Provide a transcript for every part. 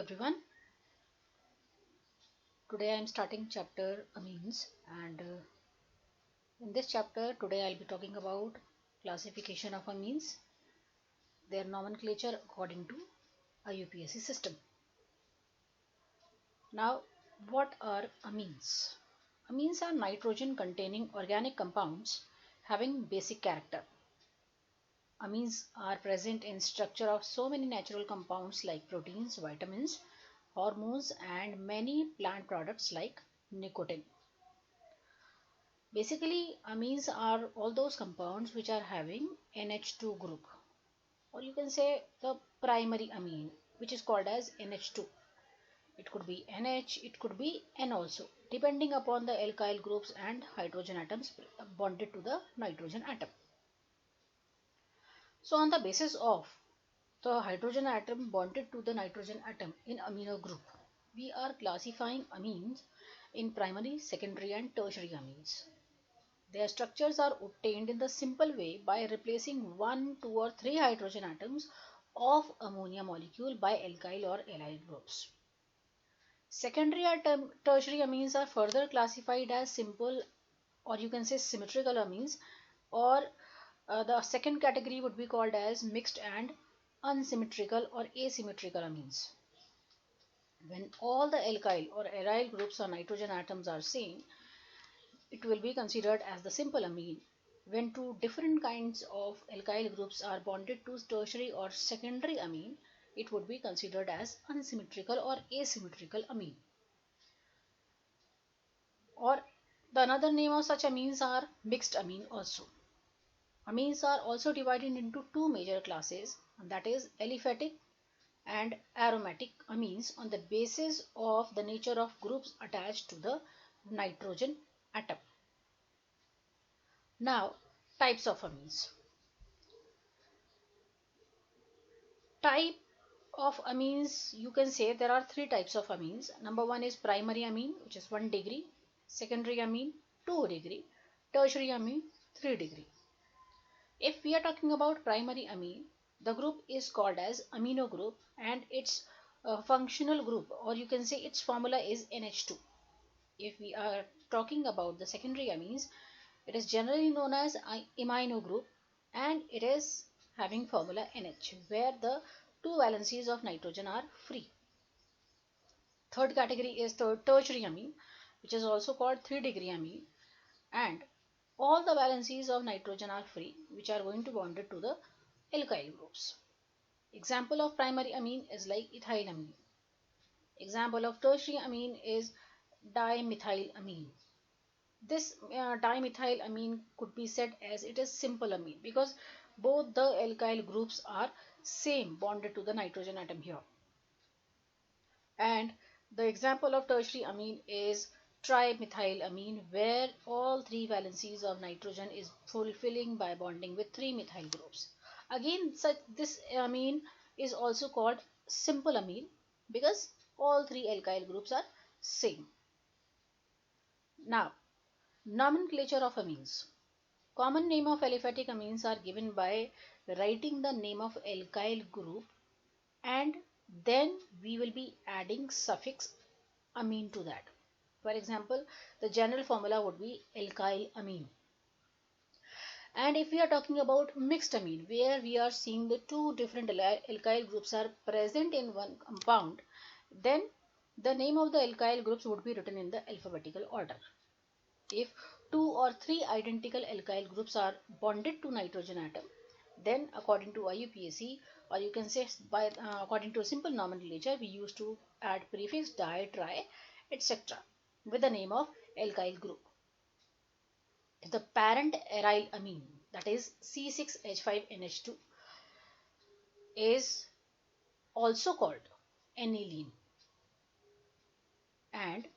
everyone. Today I am starting chapter amines, and in this chapter today I'll be talking about classification of amines, their nomenclature according to IUPAC system. Now, what are amines? Amines are nitrogen containing organic compounds having basic character. Amines are present in structure of so many natural compounds like proteins, vitamins, hormones and many plant products like nicotine. Basically, amines are all those compounds which are having NH2 group, or you can say the primary amine, which is called as NH2. It could be NH, it could be N also, depending upon the alkyl groups and hydrogen atoms bonded to the nitrogen atom. So on the basis of the hydrogen atom bonded to the nitrogen atom in amino group, we are classifying amines in primary, secondary and tertiary amines. Their structures are obtained in the simple way by replacing 1, 2 or 3 hydrogen atoms of ammonia molecule by alkyl or allyl groups. Secondary and tertiary amines are further classified as simple, or you can say symmetrical amines, or the second category would be called as mixed and unsymmetrical or asymmetrical amines. When all the alkyl or aryl groups or nitrogen atoms are same, it will be considered as the simple amine. When two different kinds of alkyl groups are bonded to tertiary or secondary amine, it would be considered as unsymmetrical or asymmetrical amine. Or the another name of such amines are mixed amine also. Amines are also divided into two major classes, and that is aliphatic and aromatic amines on the basis of the nature of groups attached to the nitrogen atom. Now, types of amines. Type of amines, you can say there are three types of amines. Number one is primary amine, which is 1 degree, secondary amine 2 degree, tertiary amine 3 degree. If we are talking about primary amine, the group is called as amino group and its functional group, or you can say its formula is NH2. If we are talking about the secondary amines, it is generally known as imino group and it is having formula NH, where the two valencies of nitrogen are free. Third category is the tertiary amine, which is also called 3 degree amine, and all the valencies of nitrogen are free, which are going to bonded to the alkyl groups. Example of primary amine is like ethylamine. Example of tertiary amine is dimethylamine. This dimethylamine could be said as it is simple amine because both the alkyl groups are same bonded to the nitrogen atom here. And the example of tertiary amine is trimethylamine, where all three valencies of nitrogen is fulfilling by bonding with three methyl groups. Again, this amine is also called simple amine because all three alkyl groups are same. Now, nomenclature of amines. Common name of aliphatic amines are given by writing the name of alkyl group, and then we will be adding suffix amine to that. For example, the general formula would be alkyl amine. And if we are talking about mixed amine, where we are seeing the two different alkyl groups are present in one compound, then the name of the alkyl groups would be written in the alphabetical order. If two or three identical alkyl groups are bonded to nitrogen atom, then according to IUPAC, or you can say by according to a simple nomenclature, we used to add prefix di, tri, etc. with the name of alkyl group. The parent aryl amine, that is C6H5NH2, is also called aniline, and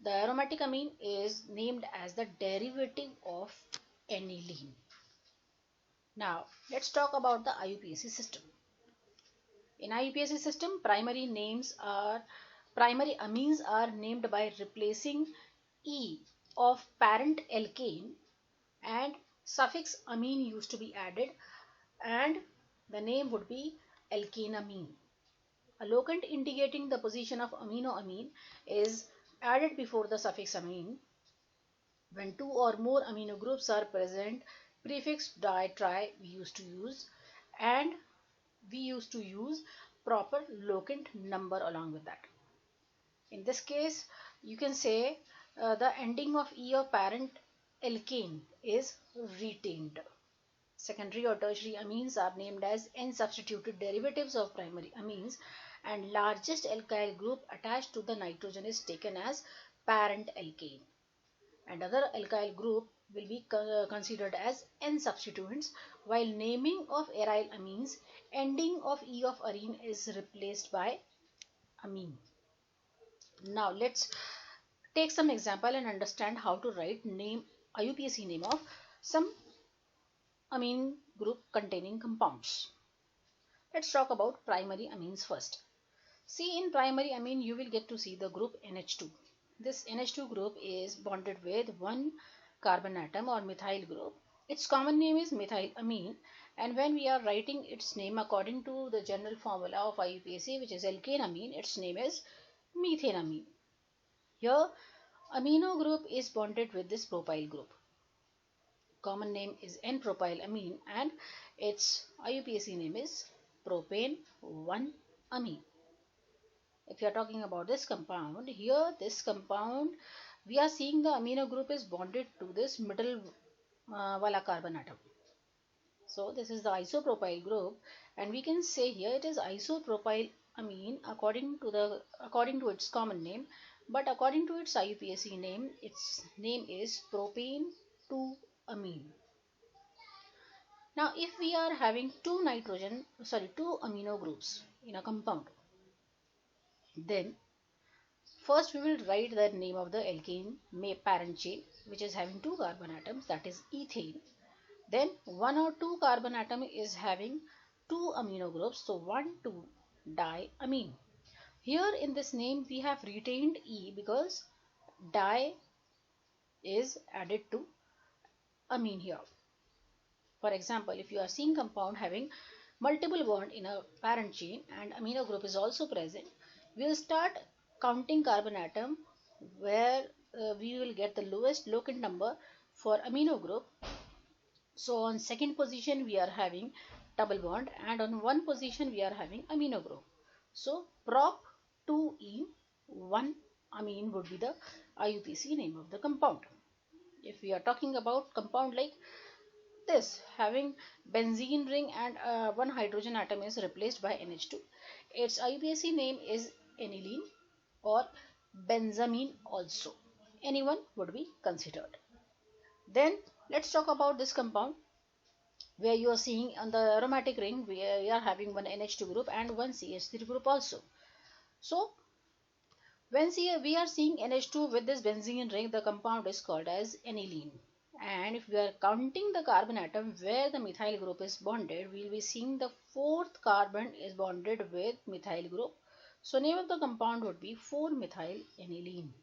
the aromatic amine is named as the derivative of aniline. Now, let's talk about the IUPAC system. In IUPAC system, primary amines are named by replacing E of parent alkane, and suffix amine used to be added, and the name would be alkanamine. A locant indicating the position of amino-amine is added before the suffix amine when two or more amino groups are present. Prefix di, tri and we used to use proper locant number along with that. In this case, you can say the ending of E of parent alkane is retained. Secondary or tertiary amines are named as N-substituted derivatives of primary amines, and largest alkyl group attached to the nitrogen is taken as parent alkane. And other alkyl group will be considered as N-substituents, while naming of aryl amines, ending of E of arene is replaced by amine. Now let's take some example and understand how to write name IUPAC name of some amine group containing compounds. Let's talk about primary amines first. See, in primary amine you will get to see the group NH2. This NH2 group is bonded with one carbon atom or methyl group. Its common name is methylamine, and when we are writing its name according to the general formula of IUPAC, which is alkaneamine, its name is methanamine. Here amino group is bonded with this propyl group. Common name is N-propylamine and its IUPAC name is propane 1-amine. If you are talking about this compound, here this compound we are seeing the amino group is bonded to this middle wala carbon atom. So this is the isopropyl group, and we can say here it is isopropylamine according to its common name, but according to its IUPAC name, its name is propane 2-amine. Now if we are having two amino groups in a compound, then first we will write the name of the alkane parent chain, which is having two carbon atoms, that is ethane. Then one or two carbon atom is having two amino groups, so 1,2-diamine. Here in this name we have retained E because di is added to amine here. For example, if you are seeing compound having multiple bond in a parent chain and amino group is also present, we will start counting carbon atom where we will get the lowest locant number for amino group. So on second position we are having double bond, and on one position we are having amino group. So prop 2E 1-amine would be the IUPAC name of the compound. If we are talking about compound like this, having benzene ring and one hydrogen atom is replaced by NH2, its IUPAC name is aniline or benzamine also. Anyone would be considered. Then let's talk about this compound where you are seeing on the aromatic ring we are having one NH2 group and one CH3 group also. So when we are seeing NH2 with this benzene ring, the compound is called as aniline. And if we are counting the carbon atom where the methyl group is bonded, we will be seeing the fourth carbon is bonded with methyl group. So name of the compound would be 4-methyl-aniline.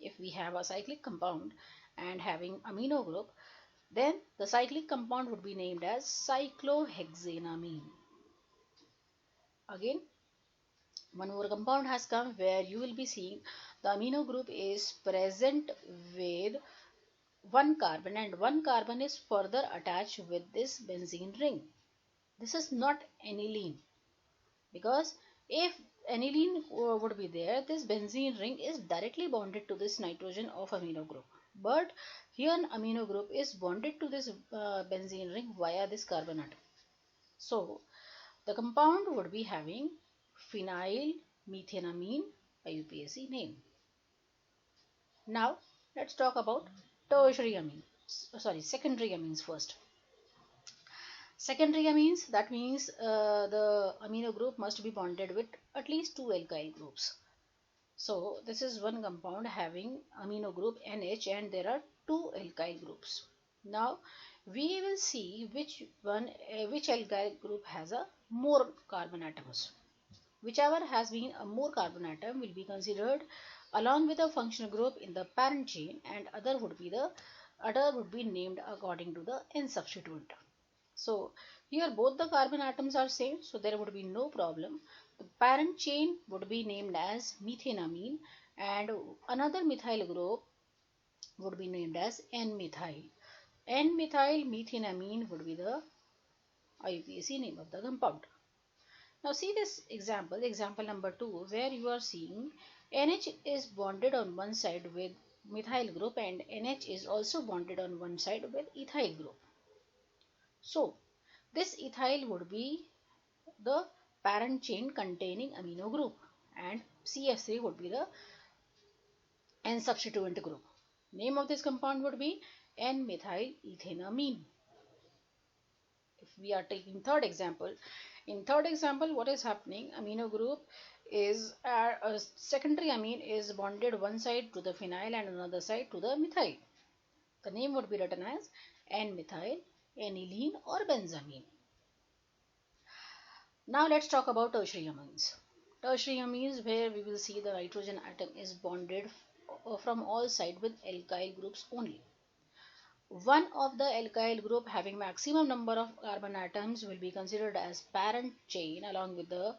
If we have a cyclic compound and having amino group, then the cyclic compound would be named as cyclohexanamine. Again, one more compound has come where you will be seeing the amino group is present with one carbon and one carbon is further attached with this benzene ring. This is not aniline, because if aniline would be there, this benzene ring is directly bonded to this nitrogen of amino group. But here an amino group is bonded to this benzene ring via this carbon atom. So the compound would be having phenyl methanamine IUPAC name. Now let's talk about secondary amines first. Secondary amines, that means the amino group must be bonded with at least two alkyl groups. So this is one compound having amino group NH and there are two alkyl groups. Now we will see which alkyl group has a more carbon atoms. Whichever has been a more carbon atom will be considered along with a functional group in the parent chain, and other would be named according to the N substituent. So here both the carbon atoms are same, so there would be no problem. The parent chain would be named as methenamine, and another methyl group would be named as N-methyl. N-methyl methenamine would be the IUPAC name of the compound. Now see this example number 2, where you are seeing NH is bonded on one side with methyl group and NH is also bonded on one side with ethyl group. So this ethyl would be the parent chain containing amino group, and CH3 would be the N substituent group. Name of this compound would be N-methyl ethenamine. If we are taking third example, in third example, what is happening? Amino group is a secondary amine is bonded one side to the phenyl and another side to the methyl. The name would be written as N-methyl aniline or benzamine. Now let's talk about tertiary amines. Tertiary amines, where we will see the nitrogen atom is bonded from all sides with alkyl groups only. One of the alkyl group having maximum number of carbon atoms will be considered as parent chain along with the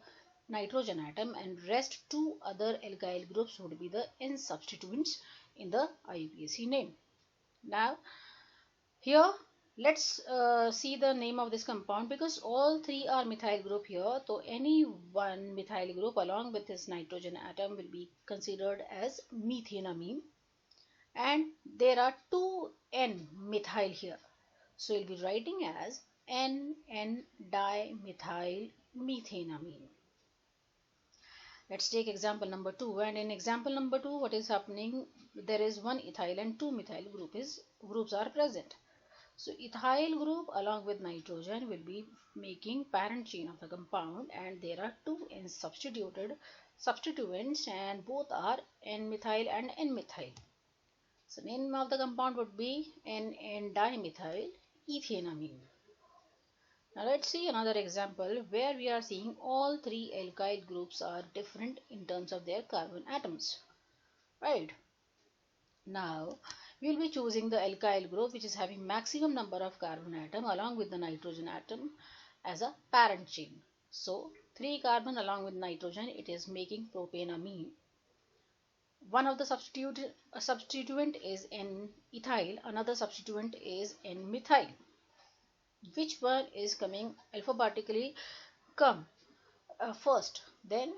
nitrogen atom, and rest two other alkyl groups would be the N substituents in the IUPAC name. Now here let's see the name of this compound, because all three are methyl group here. So any one methyl group along with this nitrogen atom will be considered as methenamine, and there are two N-methyl here. So you'll be writing as N-dimethyl methenamine. Let's take example number 2, and in example number 2, what is happening? There is one ethyl and two methyl groups are present. So ethyl group along with nitrogen will be making parent chain of the compound, and there are two N substituents, and both are N-methyl and N-methyl. So name of the compound would be N-dimethyl ethenamine. Now let's see another example where we are seeing all three alkyl groups are different in terms of their carbon atoms. Right. Now we will be choosing the alkyl group which is having maximum number of carbon atom along with the nitrogen atom as a parent chain. So 3 carbon along with nitrogen, it is making propanamine. One of the substituent is N-ethyl, another substituent is N-methyl. Which one is coming alphabetically come first, then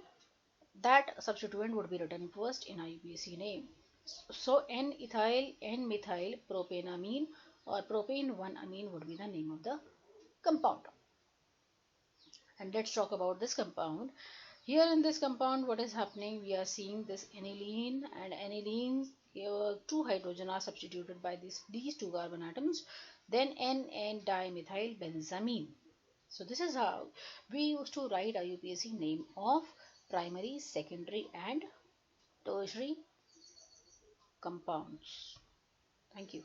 that substituent would be written first in IUPAC name. So N-ethyl, N-methyl propanamine or propane 1-amine would be the name of the compound. And let's talk about this compound. Here in this compound, what is happening? We are seeing this aniline, and aniline, here 2 hydrogen are substituted by these 2 carbon atoms, then N-dimethyl benzamine. So this is how we used to write IUPAC name of primary, secondary and tertiary compounds. Thank you.